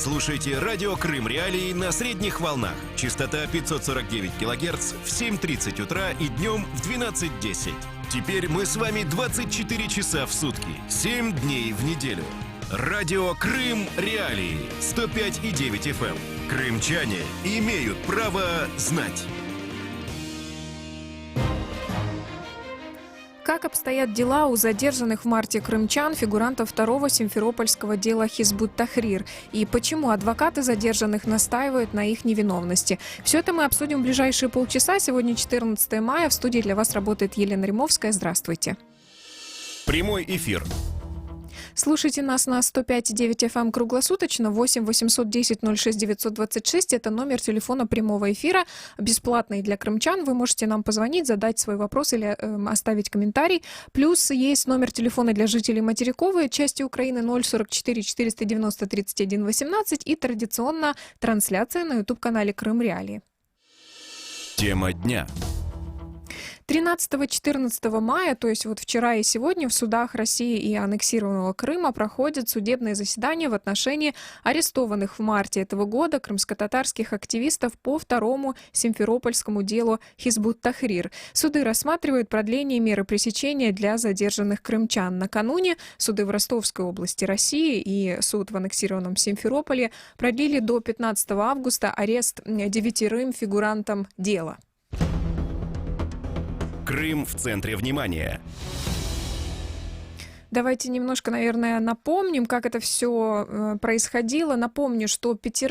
Слушайте радио Крым Реалии на средних волнах. Частота 549 килогерц в 7:30 утра и днем в 12:10. Теперь мы с вами 24 часа в сутки, 7 дней в неделю. Радио Крым Реалии 105,9 FM. Крымчане имеют право знать. Как обстоят дела у задержанных в марте крымчан, фигурантов второго симферопольского дела Хизбут-Тахрир? И почему адвокаты задержанных настаивают на их невиновности? Все это мы обсудим в ближайшие полчаса. Сегодня 14 мая. В студии для вас работает Елена Римовская. Здравствуйте. Прямой эфир. Слушайте нас на 105,9 FM круглосуточно, 8 810 06 926. Это номер телефона прямого эфира, бесплатный для крымчан. Вы можете нам позвонить, задать свой вопрос или оставить комментарий. Плюс есть номер телефона для жителей материковой части Украины 044 490 31 18 и традиционно трансляция на YouTube-канале Крым Реалии. Тема дня. 13-14 мая, то есть вот вчера и сегодня, в судах России и аннексированного Крыма проходят судебные заседания в отношении арестованных в марте этого года крымско-татарских активистов по второму симферопольскому делу Хизбут-Тахрир. Суды рассматривают продление меры пресечения для задержанных крымчан. Накануне суды в Ростовской области России и суд в аннексированном Симферополе продлили до 15 августа арест 9 фигурантам дела. Крым в центре внимания. Давайте немножко, наверное, напомним, как это все происходило. Напомню, что 5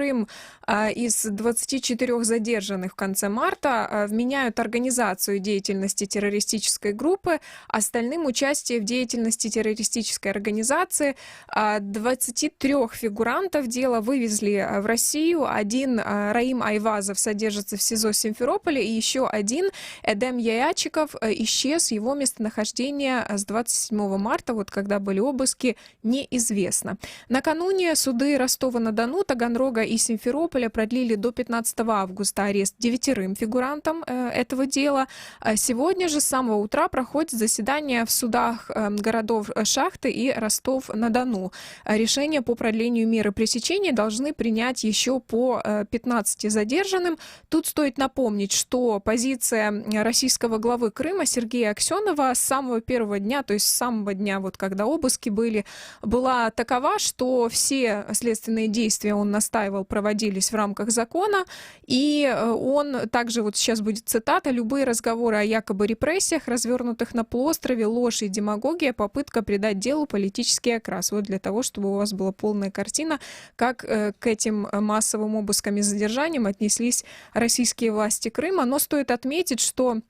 из 24 задержанных в конце марта вменяют организацию деятельности террористической группы, остальным участие в деятельности террористической организации. 23 фигурантов дела вывезли в Россию. Один, Раим Айвазов, содержится в СИЗО Симферополя, и еще один, Эдем Яячиков, исчез. Его местонахождение с 27 марта, вот когда были обыски, неизвестно. Накануне суды Ростова-на-Дону, Таганрога и Симферополя продлили до 15 августа арест 9 фигурантам этого дела. Сегодня же с самого утра проходит заседание в судах городов Шахты и Ростов-на-Дону. Решение по продлению меры пресечения должны принять еще по 15 задержанным. Тут стоит напомнить, что позиция российского главы Крыма Сергея Аксенова с самого первого дня, то есть с самого дня, вот когда обыски были, была такова, что все следственные действия, он настаивал, проводились в рамках закона, и он также, вот сейчас будет цитата: «Любые разговоры о якобы репрессиях, развернутых на полуострове, ложь и демагогия, попытка придать делу политический окрас». Вот для того, чтобы у вас была полная картина, как к этим массовым обыскам и задержаниям отнеслись российские власти Крыма. Но стоит отметить, что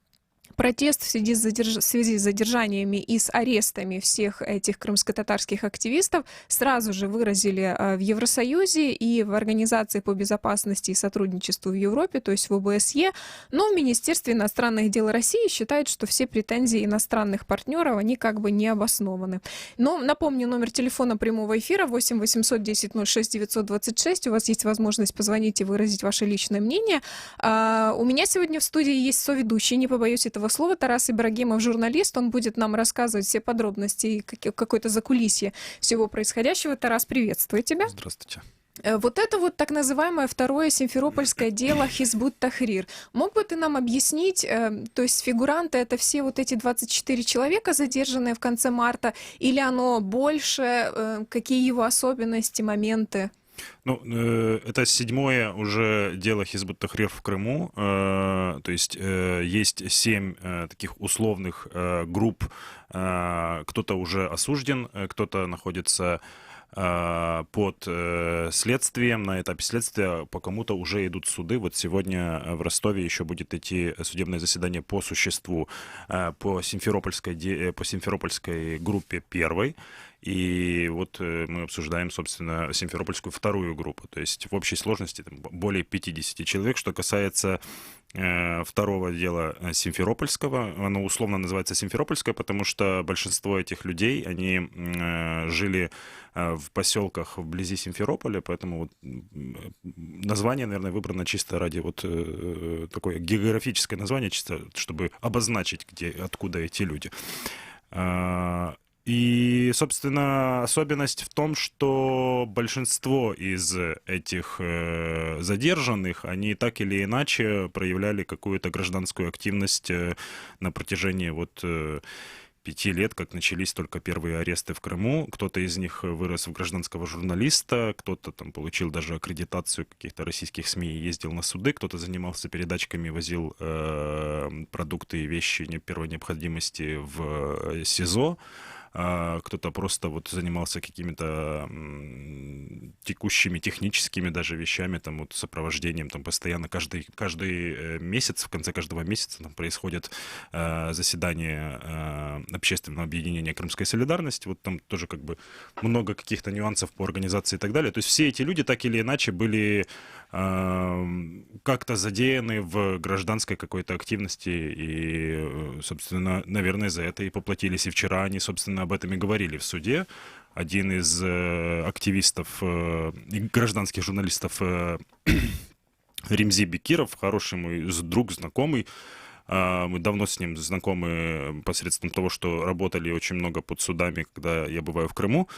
протест в связи с задержаниями и с арестами всех этих крымско-татарских активистов сразу же выразили в Евросоюзе и в Организации по безопасности и сотрудничеству в Европе, то есть в ОБСЕ. Но в Министерстве иностранных дел России считают, что все претензии иностранных партнеров, они как бы не обоснованы. Но напомню, номер телефона прямого эфира 8 810 06 926. У вас есть возможность позвонить и выразить ваше личное мнение. У меня сегодня в студии есть соведущий, не побоюсь этого слова, Тарас Ибрагимов, журналист. Он будет нам рассказывать все подробности и какое-то закулисье всего происходящего. Тарас, приветствую тебя. Здравствуйте. Вот это вот так называемое второе симферопольское дело Хизбут-Тахрир. Мог бы ты нам объяснить, то есть фигуранты — это все вот эти 24 человека, задержанные в конце марта, или оно больше, какие его особенности, моменты? Ну, это 7-е уже дело Хизбут-Тахрир в Крыму, то есть есть 7 таких условных групп, кто-то уже осужден, кто-то находится под следствием, на этапе следствия, по кому-то уже идут суды. Вот сегодня в Ростове еще будет идти судебное заседание по существу по Симферопольской группе первой. И вот мы обсуждаем, собственно, Симферопольскую вторую группу. То есть в общей сложности более 50 человек. Что касается второго дела Симферопольского, оно условно называется Симферопольское, потому что большинство этих людей, они жили в поселках вблизи Симферополя, поэтому вот название, наверное, выбрано чисто ради вот такое географическое название, чисто чтобы обозначить, откуда эти люди. И, собственно, особенность в том, что большинство из этих задержанных, они так или иначе проявляли какую-то гражданскую активность на протяжении 5 лет, как начались только первые аресты в Крыму. Кто-то из них вырос в гражданского журналиста, кто-то там получил даже аккредитацию каких-то российских СМИ и ездил на суды, кто-то занимался передачками, возил продукты и вещи первой необходимости в СИЗО. Кто-то просто занимался какими-то текущими техническими даже вещами, сопровождением, постоянно каждый месяц, в конце каждого месяца там происходит заседание общественного объединения «Крымская солидарность». Там тоже много каких-то нюансов по организации и так далее. То есть все эти люди так или иначе были как-то задеяны в гражданской какой-то активности и, собственно, наверное, за это и поплатились. И вчера они, собственно, об этом и говорили в суде. Один из активистов и гражданских журналистов Римзи Бекиров, хороший мой друг, знакомый, мы давно с ним знакомы посредством того, что работали очень много под судами, когда я бываю в Крыму.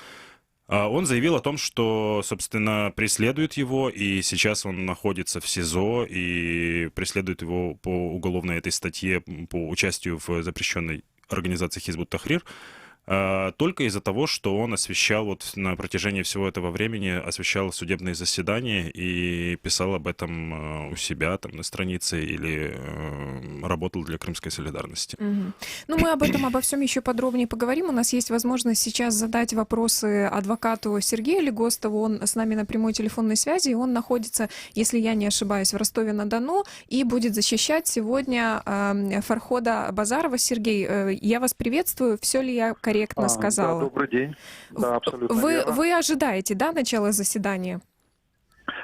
Он заявил о том, что, собственно, преследует его, и сейчас он находится в СИЗО, и преследует его по уголовной этой статье по участию в запрещенной организации Хизб ут-Тахрир, только из-за того, что он освещал на протяжении всего этого времени, освещал судебные заседания и писал об этом у себя на странице или работал для Крымской солидарности. Мгм. Ну, мы обо всем еще подробнее поговорим. У нас есть возможность сейчас задать вопросы адвокату Сергею Легостову. Он с нами на прямой телефонной связи, и он находится, если я не ошибаюсь, в Ростове-на-Дону и будет защищать сегодня Фархода Базарова. Сергей, я вас приветствую. Все ли я корректно сказала? Да, добрый день. Да, абсолютно верно. Вы ожидаете, да, начала заседания?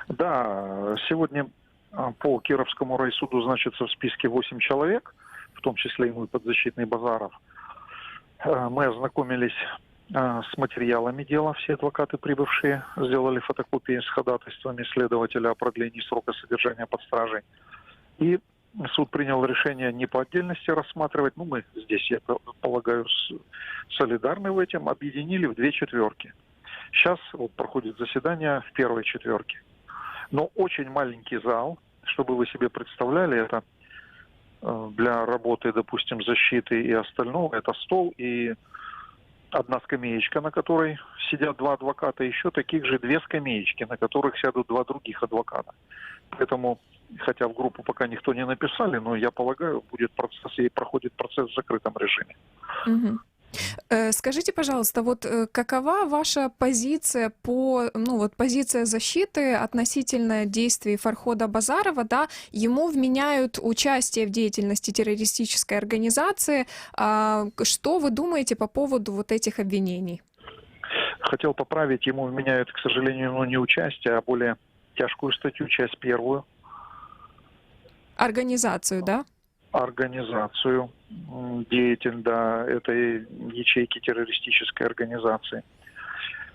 Да, сегодня по Кировскому райсуду значится в списке 8 человек, в том числе и мой подзащитный Базаров. Мы ознакомились с материалами дела, все адвокаты прибывшие, сделали фотокопии с ходатайствами следователя о продлении срока содержания под стражей. И суд принял решение не по отдельности рассматривать, мы здесь, я полагаю, солидарны в этом, объединили в 2 четверки. Сейчас проходит заседание в 1 четверке. Но очень маленький зал, чтобы вы себе представляли, это для работы, допустим, защиты и остального, это стол и 1 скамеечка, на которой сидят 2 адвоката, еще таких же 2 скамеечки, на которых сядут 2 других адвоката. Поэтому, хотя в группу пока никто не написали, но я полагаю, будет процесс и проходит процесс в закрытом режиме. Угу. Скажите, пожалуйста, какова ваша позиция позиция защиты относительно действий Фархода Базарова, да? Ему вменяют участие в деятельности террористической организации. Что вы думаете по поводу этих обвинений? Хотел поправить, ему вменяют, к сожалению, не участие, а более тяжкую статью, часть 1. Организацию, да? Организацию этой ячейки террористической организации.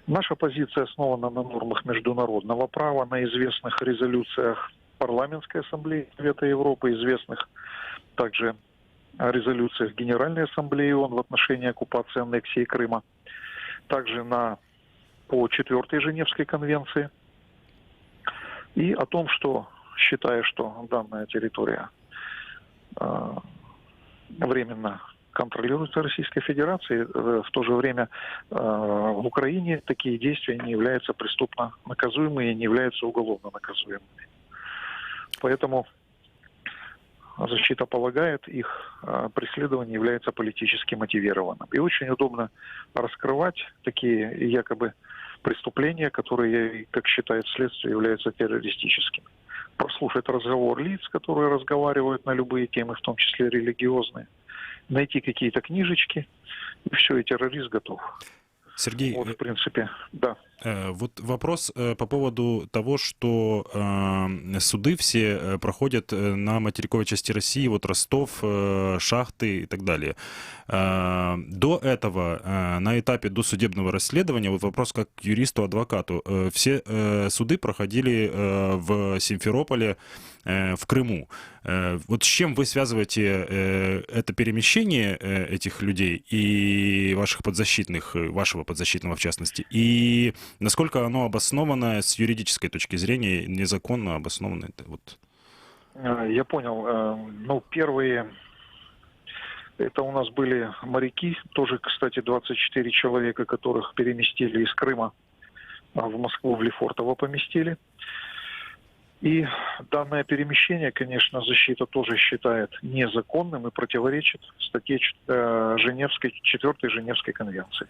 Наша позиция основана на нормах международного права, на известных резолюциях Парламентской ассамблеи Совета Европы, известных также резолюциях Генеральной ассамблеи ООН в отношении оккупации и аннексии Крыма, также по 4-й Женевской конвенции, и о том, что, считая, что данная территория временно контролируется Российской Федерацией, в то же время в Украине такие действия не являются преступно наказуемыми и не являются уголовно наказуемыми. Поэтому защита полагает, их преследование является политически мотивированным. И очень удобно раскрывать такие якобы преступления, которые, как считает следствие, являются террористическими. Прослушать разговор лиц, которые разговаривают на любые темы, в том числе религиозные, найти какие-то книжечки, и все, и террорист готов. Сергей, в принципе, да. Вот вопрос по поводу того, что суды все проходят на материковой части России, вот Ростов, шахты и так далее. До этого, на этапе досудебного расследования, вот вопрос как юристу, адвокату, все суды проходили в Симферополе, в Крыму. Вот с чем вы связываете это перемещение этих людей и ваших подзащитных, вашего подзащитного в частности, и насколько оно обосновано с юридической точки зрения, незаконно обосновано? Это вот... Я понял. Ну, первые, это у нас были моряки, тоже, кстати, 24 человека, которых переместили из Крыма в Москву, в Лефортово поместили. И данное перемещение, конечно, защита тоже считает незаконным и противоречит статье 4 Женевской конвенции.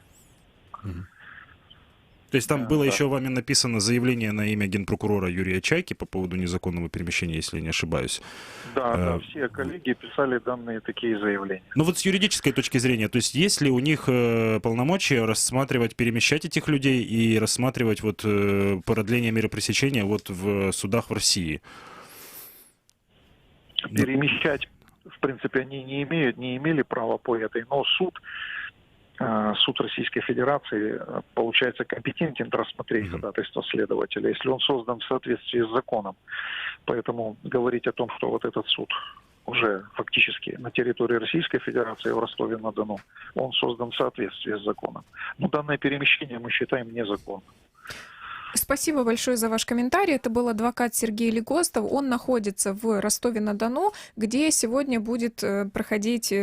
То есть там было да. еще вами написано заявление на имя генпрокурора Юрия Чайки по поводу незаконного перемещения, если я не ошибаюсь. Да, все коллеги писали данные такие заявления. Ну вот с юридической точки зрения, то есть есть ли у них полномочия рассматривать, перемещать этих людей и рассматривать вот продление меры пресечения вот в судах в России? Перемещать, в принципе, они не имели права по этой, но суд Российской Федерации, получается, компетентен рассмотреть ходатайство следователя, если он создан в соответствии с законом. Поэтому говорить о том, что вот этот суд уже фактически на территории Российской Федерации в Ростове-на-Дону, он создан в соответствии с законом. Но данное перемещение мы считаем незаконным. Спасибо большое за ваш комментарий. Это был адвокат Сергей Легостов. Он находится в Ростове-на-Дону, где сегодня будет проходить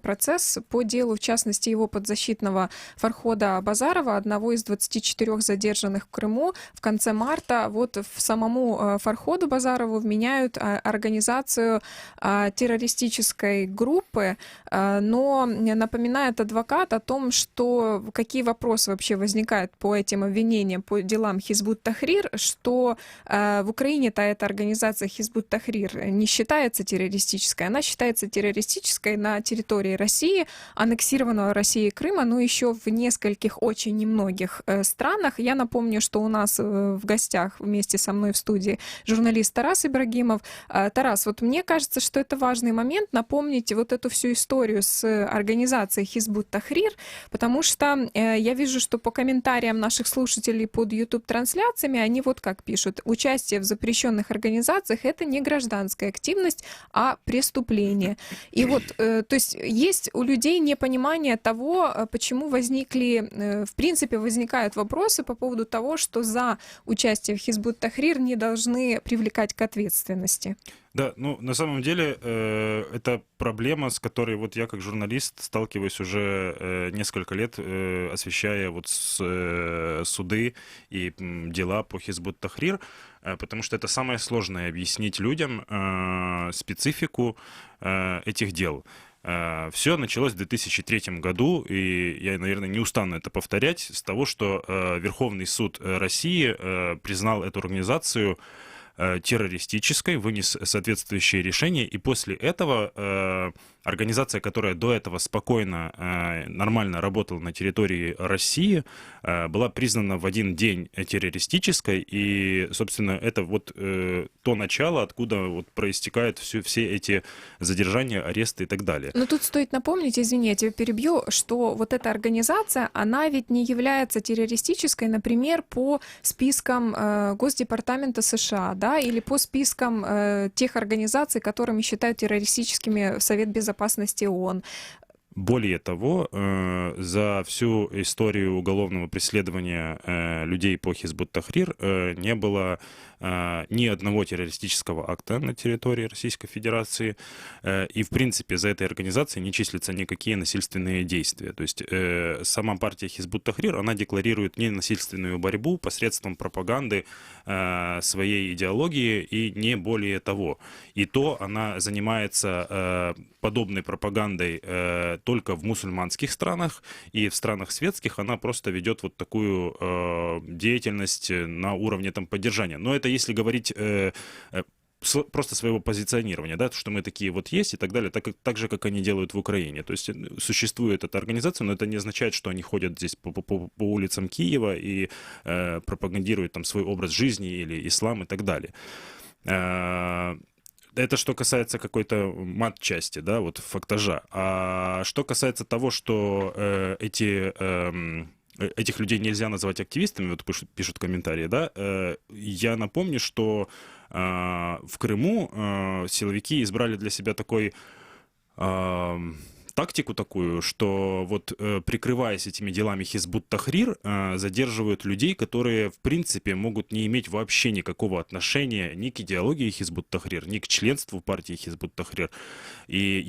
процесс по делу, в частности, его подзащитного Фархода Базарова, одного из 24 задержанных в Крыму. В конце марта вот в самому Фарходу Базарову вменяют организацию террористической группы, но напоминает адвокат о том, что какие вопросы вообще возникают по этим обвинениям, по делам Хизбут-Тахрир, что в Украине-то эта организация Хизбут-Тахрир не считается террористической. Она считается террористической на территории России, аннексированного Россией Крыма, но еще в нескольких, очень немногих странах. Я напомню, что у нас в гостях вместе со мной в студии журналист Тарас Ибрагимов. Тарас, вот мне кажется, что это важный момент напомнить вот эту всю историю с организацией Хизбут-Тахрир, потому что я вижу, что по комментариям наших слушателей под YouTube-трансляциями они вот как пишут: участие в запрещенных организациях — это не гражданская активность, а преступление. И вот, то есть есть у людей непонимание того, почему в принципе, возникают вопросы по поводу того, что за участие в Хизбут-Тахрир не должны привлекать к ответственности. Да, ну, на самом деле, это проблема, с которой вот я как журналист сталкиваюсь уже несколько лет, освещая вот суды и дела по Хизбут-Тахрир, потому что это самое сложное — объяснить людям специфику этих дел. Все началось в 2003 году, и я, наверное, не устану это повторять, с того, что Верховный суд России признал эту организацию террористической, вынес соответствующее решение, и после этого организация, которая до этого спокойно, нормально работала на территории России, была признана в один день террористической, и, собственно, это вот то начало, откуда вот проистекают все эти задержания, аресты и так далее. Но тут стоит напомнить, извини, я тебя перебью, что вот эта организация, она ведь не является террористической, например, по спискам Госдепартамента США, да, или по спискам тех организаций, которыми считают террористическими Совет Безопасности ООН. Более того, за всю историю уголовного преследования людей по Хизбут-Тахрир не было ни одного террористического акта на территории Российской Федерации, и, в принципе, за этой организацией не числятся никакие насильственные действия. То есть сама партия Хизбут-Тахрир, она декларирует ненасильственную борьбу посредством пропаганды своей идеологии, и не более того. И то она занимается подобной пропагандой только в мусульманских странах, и в странах светских она просто ведет вот такую деятельность на уровне там поддержания. Но это если говорить просто своего позиционирования, да, что мы такие вот есть и так далее, так же, как они делают в Украине. То есть существует эта организация, но это не означает, что они ходят здесь по улицам Киева и пропагандируют там свой образ жизни или ислам и так далее. Это что касается какой-то мат-части, да, вот фактажа. А что касается того, что этих людей нельзя называть активистами, вот пишут комментарии, да, я напомню, что в Крыму силовики избрали для себя такой тактику такую, что вот прикрываясь этими делами Хизбут Тахрир, задерживают людей, которые в принципе могут не иметь вообще никакого отношения ни к идеологии Хизбут Тахрир, ни к членству партии Хизбут Тахрир, и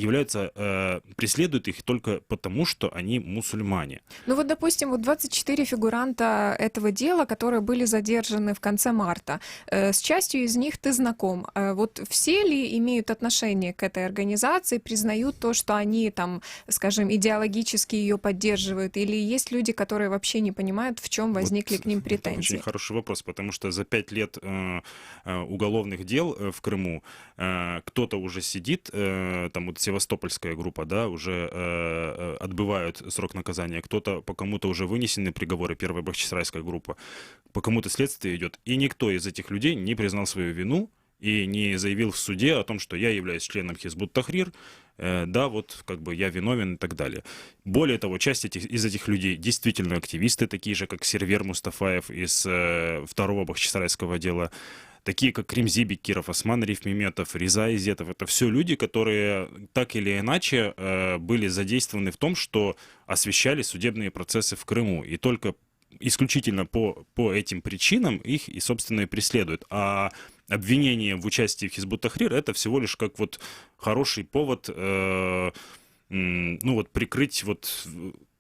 преследуют их только потому, что они мусульмане. Ну вот, допустим, вот 24 фигуранта этого дела, которые были задержаны в конце марта, с частью из них ты знаком. Вот все ли имеют отношение к этой организации, признают то, что они там, скажем, идеологически ее поддерживают, или есть люди, которые вообще не понимают, в чем возникли к ним претензии? Это очень хороший вопрос, потому что за 5 лет уголовных дел в Крыму кто-то уже сидит, там вот севастопольская группа, да, уже отбывают срок наказания, кто-то, по кому-то уже вынесены приговоры, первая бахчисарайская группа, по кому-то следствие идет, и никто из этих людей не признал свою вину и не заявил в суде о том, что я являюсь членом Хизбут Тахрир, да, вот как бы я виновен и так далее. Более того, часть из этих людей действительно активисты, такие же, как Сервер Мустафаев из второго бахчисарайского дела, такие как Ремзи Бекиров, Осман Рифмеметов, Риза Изетов. Это все люди, которые так или иначе были задействованы в том, что освещали судебные процессы в Крыму. И только исключительно по этим причинам их и, собственно, и преследуют. А обвинение в участии в Хизбут Тахрир — это всего лишь как вот хороший повод, ну вот прикрыть вот,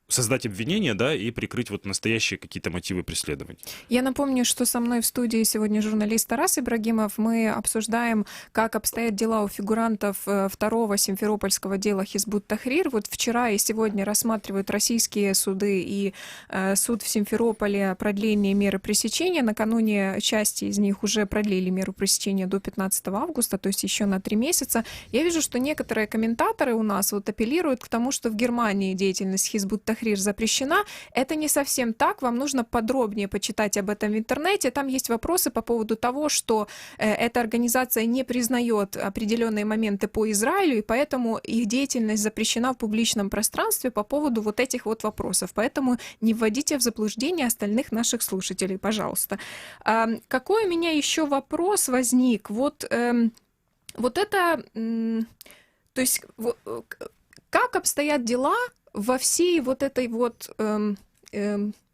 создать обвинение, да, и прикрыть вот настоящие какие-то мотивы преследований. Я напомню, что со мной в студии сегодня журналист Тарас Ибрагимов. Мы обсуждаем, как обстоят дела у фигурантов второго симферопольского дела Хизбут Тахрир. Вот вчера и сегодня рассматривают российские суды и суд в Симферополе продление меры пресечения. Накануне части из них уже продлили меру пресечения до 15 августа, то есть еще на 3 месяца. Я вижу, что некоторые комментаторы у нас вот апеллируют к тому, что в Германии деятельность Хизбут Тахрир запрещена. Это не совсем так. Вам нужно подробнее почитать об этом в интернете. Там есть вопросы по поводу того, что эта организация не признает определенные моменты по Израилю, и поэтому их деятельность запрещена в публичном пространстве по поводу вот этих вот вопросов. Поэтому не вводите в заблуждение остальных наших слушателей, пожалуйста. Какой у меня еще вопрос возник? Вот это... То есть как обстоят дела во всей вот этой вот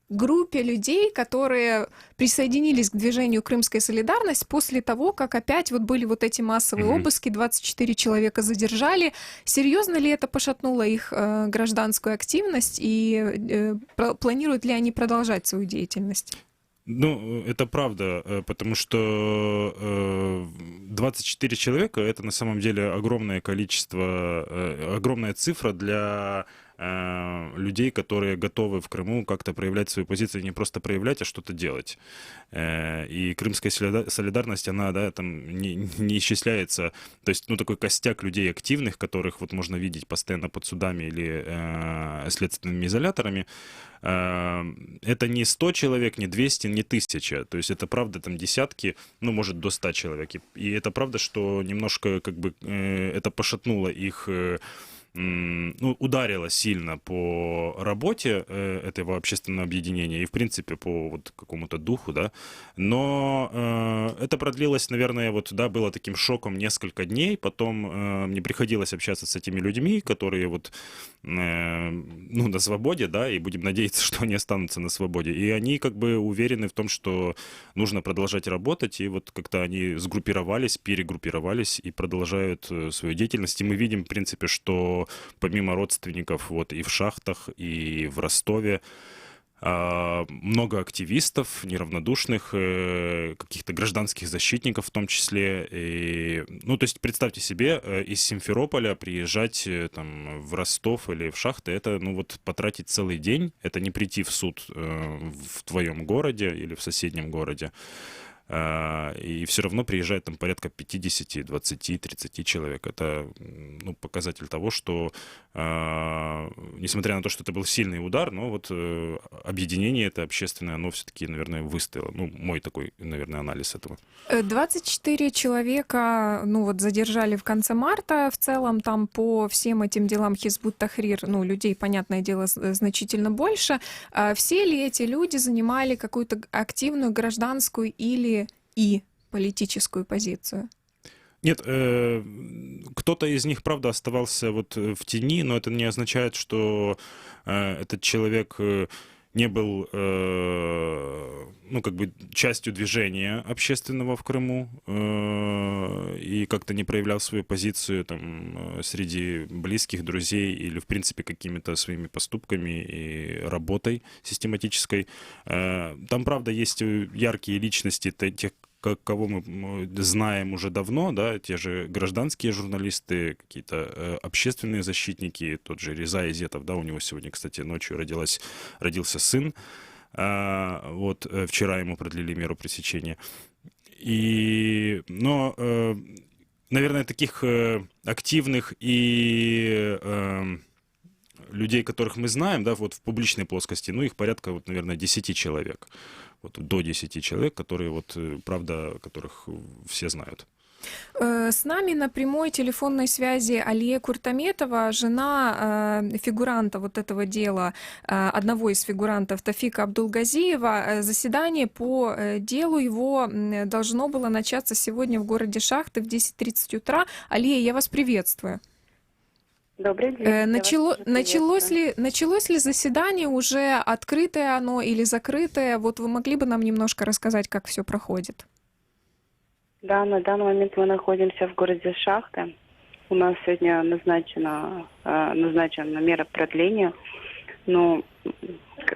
группе людей, которые присоединились к движению «Крымская солидарность» после того, как опять вот были вот эти массовые обыски, 24 человека задержали. Серьезно ли это пошатнуло их гражданскую активность, и планируют ли они продолжать свою деятельность? Ну, это правда, потому что 24 человека — это на самом деле огромное количество, огромная цифра для людей, которые готовы в Крыму как-то проявлять свою позицию, не просто проявлять, а что-то делать. И крымская солидарность, она, да, там не исчисляется. То есть, ну, такой костяк людей активных, которых вот можно видеть постоянно под судами или следственными изоляторами, это не 100 человек, не 200, не 1000. То есть это правда там десятки, ну, может, до 100 человек. И это правда, что немножко как бы это пошатнуло их, ну, ударило сильно по работе этого общественного объединения и, в принципе, по вот какому-то духу, да. Но это продлилось, наверное, вот, да, было таким шоком несколько дней. Потом мне приходилось общаться с этими людьми, которые вот, ну, на свободе, да, и будем надеяться, что они останутся на свободе. И они как бы уверены в том, что нужно продолжать работать, и вот как-то они сгруппировались, перегруппировались и продолжают свою деятельность. И мы видим, в принципе, что помимо родственников вот и в шахтах, и в Ростове много активистов, неравнодушных, каких-то гражданских защитников в том числе. И, ну, то есть представьте себе, из Симферополя приезжать там в Ростов или в шахты, это, ну, вот потратить целый день, это не прийти в суд в твоем городе или в соседнем городе. И все равно приезжает там порядка 50, 20, 30 человек. Это ну, показатель того, что, несмотря на то, что это был сильный удар, но вот объединение это общественное, оно все-таки, наверное, выстояло. Ну, мой такой, наверное, анализ этого. 24 человека, ну вот, задержали в конце марта. В целом там по всем этим делам Хизбут Тахрир, ну, людей, понятное дело, значительно больше. Все ли эти люди занимали какую-то активную гражданскую или и политическую позицию? Нет, кто-то из них, правда, оставался вот в тени, но это не означает, что этот человек не был, ну, как бы частью движения общественного в Крыму и как-то не проявлял свою позицию там среди близких, друзей или, в принципе, какими-то своими поступками и работой систематической. Там, правда, есть яркие личности тех, кого мы знаем уже давно, да, те же гражданские журналисты, какие-то общественные защитники, тот же Реза Изетов, да, у него сегодня, кстати, ночью родился сын, вот, вчера ему продлили меру пресечения. Но, наверное, таких активных и людей, которых мы знаем, да, вот в публичной плоскости, ну, их порядка, вот, наверное, 10 человек. Вот до 10 человек, которые, вот, правда, которых все знают. С нами на прямой телефонной связи Алия Куртаметова, жена фигуранта вот этого дела, одного из фигурантов Тафика Абдулгазиева. Заседание по делу его должно было начаться сегодня в городе Шахты в 10:30 утра. Алия, я вас приветствую. Добрый день. Началось ли заседание, уже открытое оно или закрытое? Вот вы могли бы нам немножко рассказать, как все проходит? Да, на данный момент мы находимся в городе Шахта. У нас сегодня назначена мера продления, но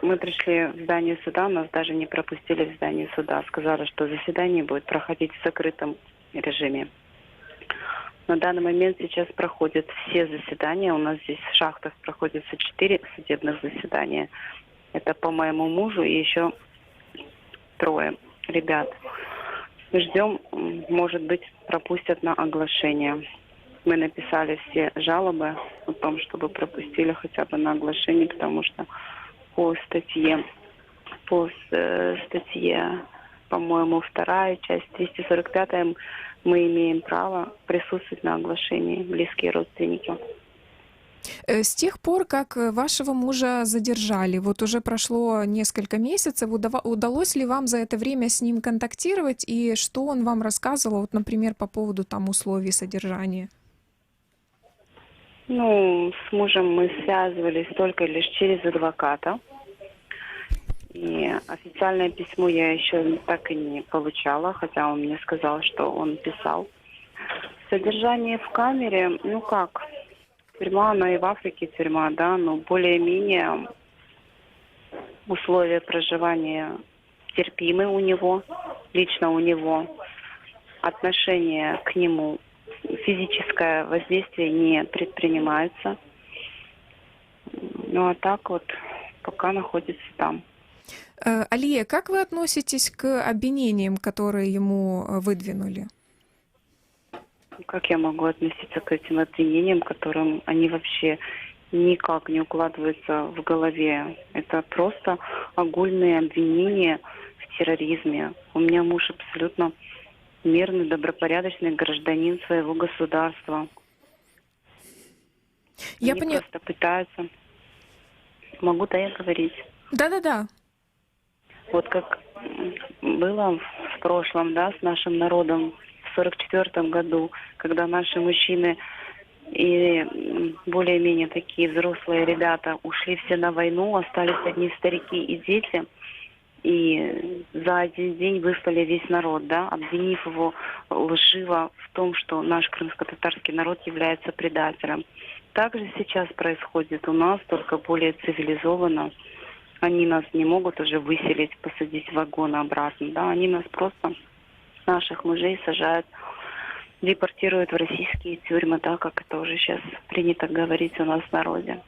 мы пришли в здание суда, нас даже не пропустили в здание суда. Сказали, что заседание будет проходить в закрытом режиме. На данный момент сейчас проходят все заседания. У нас здесь в Шахтах проходятся 4 судебных заседания. Это по моему мужу и еще 3 ребят. Мы ждем, может быть, пропустят на оглашение. Мы написали все жалобы о том, чтобы пропустили хотя бы на оглашение, потому что по статье, по-моему, 2 часть 245 мы имеем право присутствовать на оглашении, близкие родственники. С тех пор, как вашего мужа задержали, вот уже прошло несколько месяцев, удалось ли вам за это время с ним контактировать, и что он вам рассказывал, вот, например, по поводу там условий содержания? Ну, с мужем мы связывались только лишь через адвоката. И официальное письмо я еще так и не получала, хотя он мне сказал, что он писал. Содержание в камере, ну как, тюрьма, она и в Африке тюрьма, да, но более-менее условия проживания терпимы у него, лично у него. Отношение к нему, физическое воздействие не предпринимается. Ну а так вот, пока находится там. Алия, как вы относитесь к обвинениям, которые ему выдвинули? Как я могу относиться к этим обвинениям, которым они вообще никак не укладываются в голове? Это просто огульные обвинения в терроризме. У меня муж абсолютно мирный, добропорядочный гражданин своего государства. Они просто пытаются... Могу-то я говорить? Да-да-да. Вот как было в прошлом, да, с нашим народом в 1944 году, когда наши мужчины и более-менее такие взрослые ребята ушли все на войну, остались одни старики и дети, и за один день выслали весь народ, да, обвинив его лживо в том, что наш крымско-татарский народ является предателем. Так же сейчас происходит у нас, только более цивилизованно. Они нас не могут уже выселить, посадить в вагон обратно. Да? Они нас просто, наших мужей, сажают, депортируют в российские тюрьмы, да, как это уже сейчас принято говорить у нас в народе.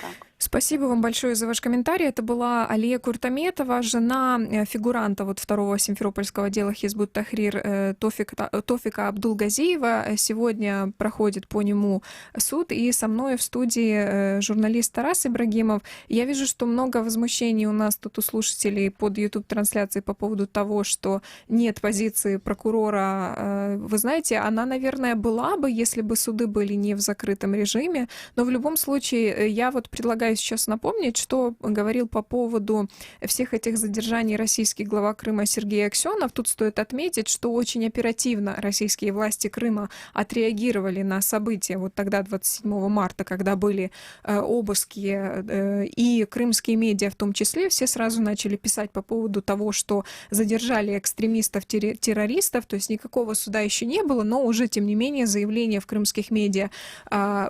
Так. Спасибо вам большое за ваш комментарий. Это была Алия Куртаметова, жена фигуранта вот второго симферопольского дела Хизбут Тахрир Тофика Абдулгазиева. Сегодня проходит по нему суд, и со мной в студии журналист Тарас Ибрагимов. Я вижу, что много возмущений у нас тут у слушателей под YouTube-трансляцией по поводу того, что нет позиции прокурора. Вы знаете, она, наверное, была бы, если бы суды были не в закрытом режиме, но в любом случае я вот предлагаю сейчас напомнить, что говорил по поводу всех этих задержаний российский глава Крыма Сергей Аксенов. Тут стоит отметить, что очень оперативно российские власти Крыма отреагировали на события вот тогда, 27 марта, когда были обыски, и крымские медиа в том числе, все сразу начали писать по поводу того, что задержали экстремистов-террористов, то есть никакого суда еще не было, но уже, тем не менее, заявления в крымских медиа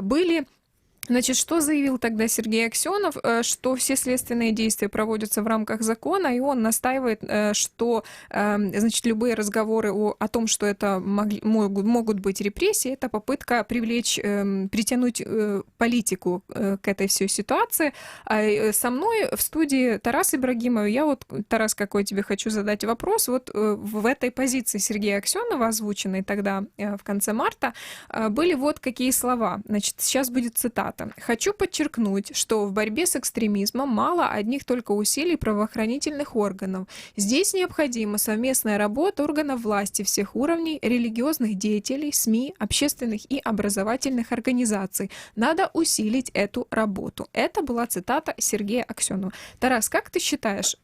были. Значит, что заявил тогда Сергей Аксенов? Что все следственные действия проводятся в рамках закона, и он настаивает, что, значит, любые разговоры о том, что это могут быть репрессии, это попытка притянуть политику к этой всей ситуации. Со мной в студии Тарас Ибрагимов. Я вот, Тарас, какой тебе хочу задать вопрос. Вот в этой позиции Сергея Аксенова, озвученной тогда в конце марта, были вот какие слова. Значит, сейчас будет цитата. «Хочу подчеркнуть, что в борьбе с экстремизмом мало одних только усилий правоохранительных органов. Здесь необходима совместная работа органов власти всех уровней, религиозных деятелей, СМИ, общественных и образовательных организаций. Надо усилить эту работу». Это была цитата Сергея Аксенова. Тарас, как ты считаешь,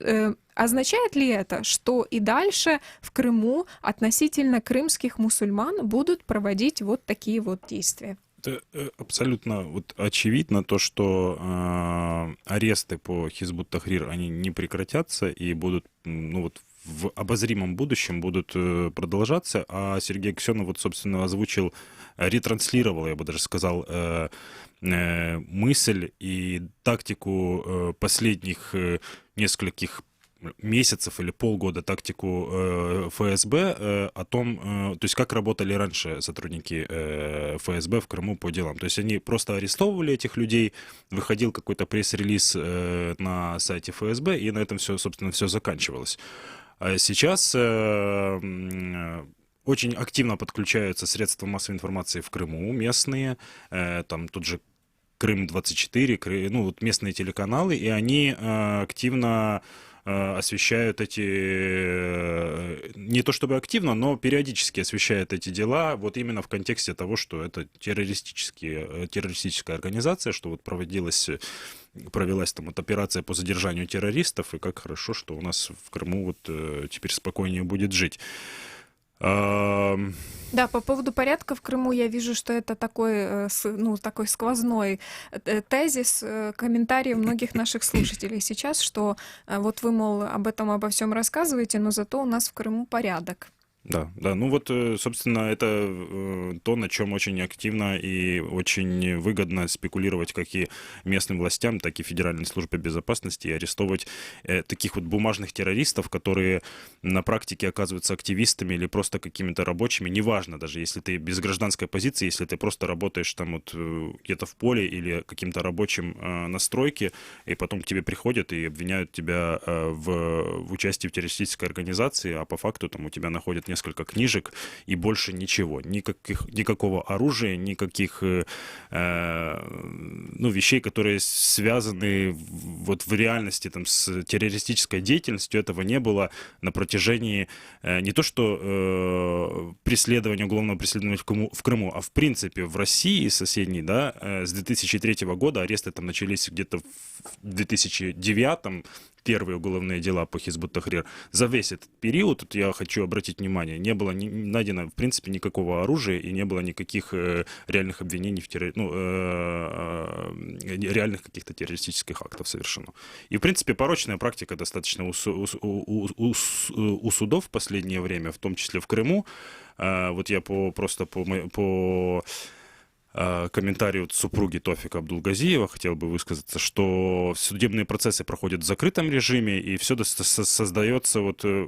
означает ли это, что и дальше в Крыму относительно крымских мусульман будут проводить вот такие вот действия? Это абсолютно вот очевидно то, что аресты по Хизбут Тахрир, они не прекратятся и будут, ну вот, в обозримом будущем будут продолжаться, а Сергей Аксенов вот, собственно, озвучил, ретранслировал, я бы даже сказал, мысль и тактику последних нескольких месяцев или полгода, тактику ФСБ о том, то есть как работали раньше сотрудники ФСБ в Крыму по делам. То есть они просто арестовывали этих людей, выходил какой-то пресс-релиз на сайте ФСБ, и на этом все, собственно, все заканчивалось. А сейчас очень активно подключаются средства массовой информации в Крыму, местные, там тут же Крым-24, ну вот местные телеканалы, и они активно освещают эти, не то чтобы активно, но периодически освещают эти дела, вот именно в контексте того, что это террористическая организация, что вот провелась там вот операция по задержанию террористов, и как хорошо, что у нас в Крыму вот теперь спокойнее будет жить. Да, по поводу порядка в Крыму я вижу, что это такой, ну, такой сквозной тезис, комментарий многих наших слушателей сейчас, что вот вы, мол, об этом, обо всем рассказываете, но зато у нас в Крыму порядок. Да, ну вот, собственно, это то, на чем очень активно и очень выгодно спекулировать как и местным властям, так и Федеральной службе безопасности, и арестовывать таких вот бумажных террористов, которые на практике оказываются активистами или просто какими-то рабочими, неважно даже, если ты без гражданской позиции, если ты просто работаешь там вот где-то в поле или каким-то рабочим на стройке, и потом к тебе приходят и обвиняют тебя в участии в террористической организации, а по факту там у тебя находят несколько книжек и больше ничего. Никакого оружия, никаких вещей, которые связаны вот в реальности там, с террористической деятельностью. Этого не было на протяжении не то что уголовного преследования в Крыму, а в принципе в России соседней, да, с 2003 года аресты там начались где-то в 2009 первые уголовные дела по Хизбут Тахрир. За весь этот период, тут я хочу обратить внимание, не было найдено, в принципе, никакого оружия и не было никаких реальных обвинений в реальных каких-то террористических актов совершено. И, в принципе, порочная практика достаточно у судов в последнее время, в том числе в Крыму. Вот я по комментарий от супруги Тофика Абдулгазиева. Хотел бы высказаться, что судебные процессы проходят в закрытом режиме, и все создается,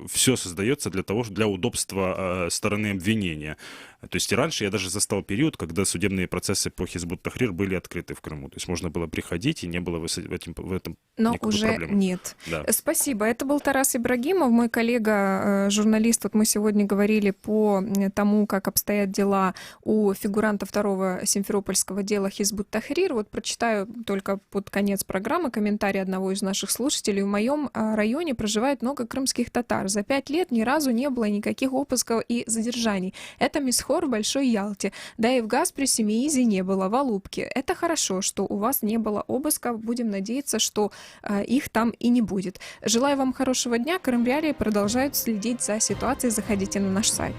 все создается для удобства стороны обвинения. То есть и раньше я даже застал период, когда судебные процессы по Хизбут Тахрир были открыты в Крыму. То есть можно было приходить, и не было в этом Но никакой уже проблемы. нет. Да. Спасибо. Это был Тарас Ибрагимов, мой коллега, журналист. Вот мы сегодня говорили по тому, как обстоят дела у фигуранта второго симферопольского дела Хизбут Тахрир. Вот прочитаю только под конец программы комментарий одного из наших слушателей. В моем районе проживает много крымских татар. За 5 лет ни разу не было никаких обысков и задержаний. Это Мисхор в Большой Ялте. Да и в Гаспре Семиизе не было, в Алупке. Это хорошо, что у вас не было обысков. Будем надеяться, что их там и не будет. Желаю вам хорошего дня. Крым Реалии продолжают следить за ситуацией. Заходите на наш сайт.